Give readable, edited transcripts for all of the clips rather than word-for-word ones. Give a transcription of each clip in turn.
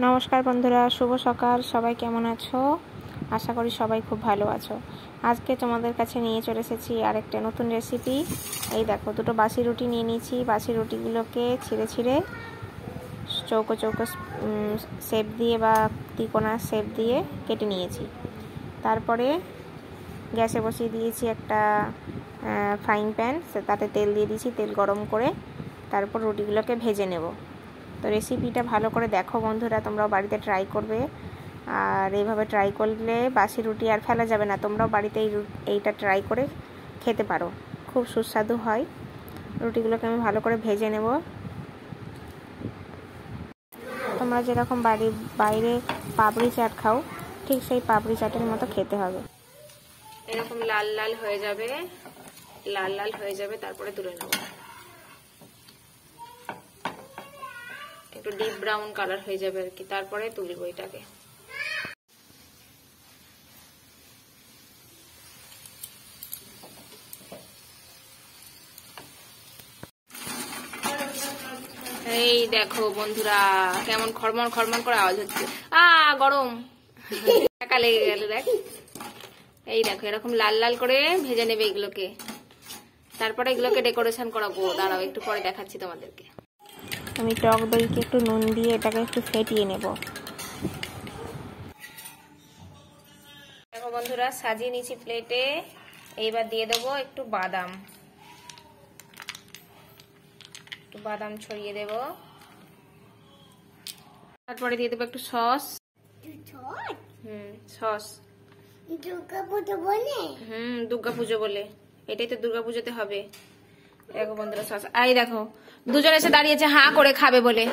নমস্কার বন্ধুরা, শুভ সকাল। সবাই কেমন আছো? আশা করি সবাই খুব ভালো আছো। আজকে তোমাদের কাছে নিয়ে চলে এসেছি আরেকটা নতুন রেসিপি। এই দেখো, দুটো বাসি রুটি নিয়ে নিয়েছি। বাসি রুটিগুলোকে ছিঁড়ে ছিঁড়ে চৌকো চৌকো শেপ দিয়ে বা তিকোনা শেপ দিয়ে কেটে নিয়েছি। তারপরে গ্যাসে বসিয়ে দিয়েছি একটা ফ্রাইং প্যান, তাতে তেল দিয়ে দিয়েছি। তেল গরম করে তারপর রুটিগুলোকে ভেজে নেব। তো রেসিপিটা ভালো করে দেখো বন্ধুরা, তোমরাও বাড়িতে ট্রাই করবে। আর এইভাবে ট্রাই করলে বাসি রুটি আর ফেলা যাবে না। তোমরাও বাড়িতে এইটা ট্রাই করে খেতে পারো, খুব সুস্বাদু হয়। রুটিগুলোকে আমি ভালো করে ভেজে নেব। তোমরা যেরকম বাইরে পাপড়ি চাট খাও, ঠিক সেই পাপড়ি চাটের মতো খেতে হবে। এরকম লাল লাল হয়ে যাবে, লাল লাল হয়ে যাবে, তারপরে তুলে নেব। একটু ডিপ ব্রাউন কালার হয়ে যাবে আর কি, তারপরে তুলবো এটাকে। এই দেখো বন্ধুরা, কেমন খরমন খরমন করে আওয়াজ হচ্ছে। গরম টাকা লেগে গেল। দেখ, এই দেখো, এরকম লাল লাল করে ভেজে নেবে এগুলোকে। তারপরে এগুলোকে ডেকোরেশন করাবো। দাঁড়াও, একটু পরে দেখাচ্ছি তোমাদেরকে। আমি টক দইকে একটু নুন দিয়ে এটাকে একটু ফেটিয়ে নেব। দেখো বন্ধুরা, সাজিয়ে নিয়েছি প্লেটে। এইবার দিয়ে দেবো একটু বাদাম, একটু বাদাম ছড়িয়ে দেব। তারপরে দিয়ে দেবো একটু সস। সস দুর্গাপুজো বলে। দুর্গাপুজো বলে, এটাই তো দুর্গাপুজোতে হবে। দেখো বন্ধুরা, সস। এই দেখো, দুজন এসে দাঁড়িয়েছে হাঁ করে খাবে বলে।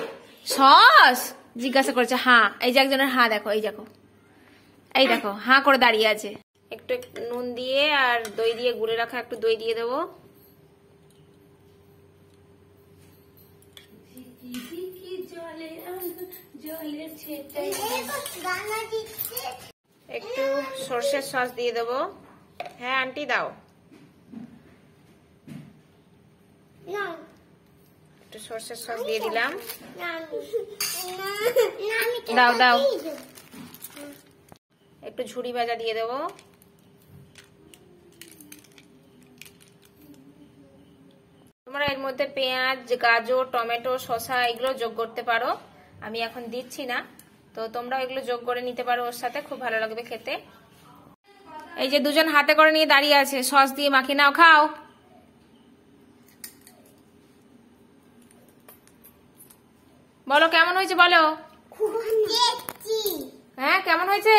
সস জিজ্ঞাসা করেছে, হাঁ। এই যে একজনের হাঁ দেখো, এই দেখো, এই দেখো, হাঁ করে দাঁড়িয়ে আছে। একটু নুন দিয়ে আর দই দিয়ে, গুলে রাখা একটু দই দিয়ে দেবো। একটু সর্ষের সস দিয়ে দেবো। হ্যাঁ আন্টি, দাও একটু সর্ষের সস দিয়ে দিলাম। দাও দাও, একটু ঝুরি ভাজা দিয়ে দেবো। তোমরা এর মধ্যে পেঁয়াজ, গাজর, টমেটো, শসা এগুলো যোগ করতে পারো। আমি এখন দিচ্ছি না, তো তোমরা এগুলো যোগ করে নিতে পারো ওর সাথে, খুব ভালো লাগবে খেতে। এই যে দুজন হাতে করে নিয়ে দাঁড়িয়ে আছে, সস দিয়ে মাখিয়ে নাও, খাও। বলো কেমন হয়েছে, বলো। হ্যাঁ কেমন হয়েছে?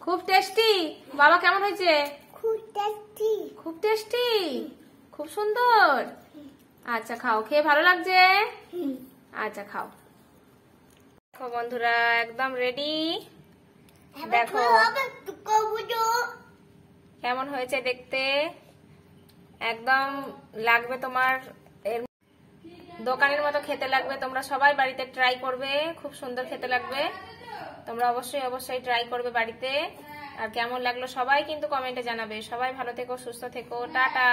খুব টেস্টি। বাবা কেমন হয়েছে? খুব টেস্টি, খুব সুন্দর। আচ্ছা খাও, খেয়ে ভালো লাগছে? আচ্ছা খাও। দেখো বন্ধুরা, একদম রেডি। দেখো কেমন হয়েছে দেখতে, একদম লাগবে তোমার দোকানের মতো খেতে লাগবে। তোমরা সবাই বাড়িতে ট্রাই করবে, খুব সুন্দর খেতে লাগবে। তোমরা অবশ্যই অবশ্যই ট্রাই করবে বাড়িতে। আর কেমন লাগলো সবাই কিন্তু কমেন্টে জানাবে। সবাই ভালো থেকো, সুস্থ থেকো, টাটা।